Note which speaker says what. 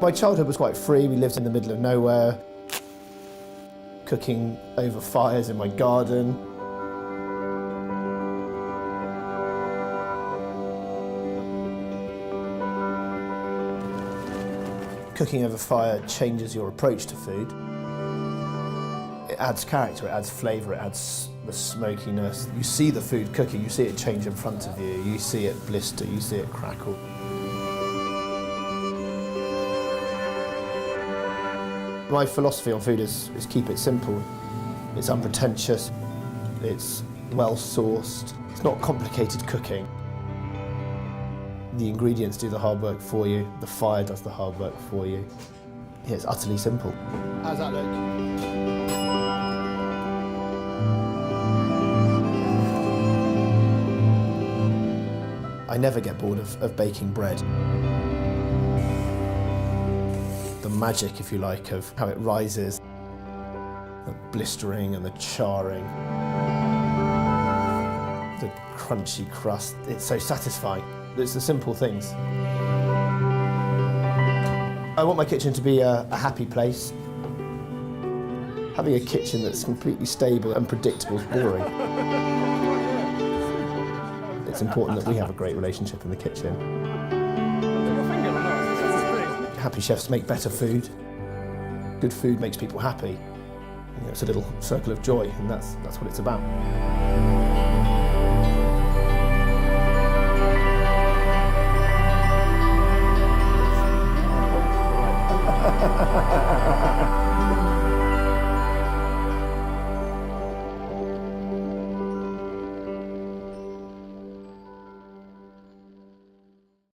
Speaker 1: My childhood was quite free. We lived in the middle of nowhere, cooking over fires in my garden. Cooking over fire changes your approach to food. It adds character, it adds flavour, it adds the smokiness. You see the food cooking, you see it change in front of you, you see it blister, you see it crackle. My philosophy on food is keep it simple. It's unpretentious, it's well sourced, it's not complicated cooking. The ingredients do the hard work for you, the fire does the hard work for you. Yeah, it's utterly simple. How's that look? I never get bored of baking bread. The magic, if you like, of how it rises, the blistering and the charring, the crunchy crust, it's so satisfying. It's the simple things. I want my kitchen to be a happy place. Having a kitchen that's completely stable and predictable is boring. It's important that we have a great relationship in the kitchen. Happy chefs make better food. Good food makes people happy. You know, it's a little circle of joy, and that's what it's about. Ha ha ha ha ha!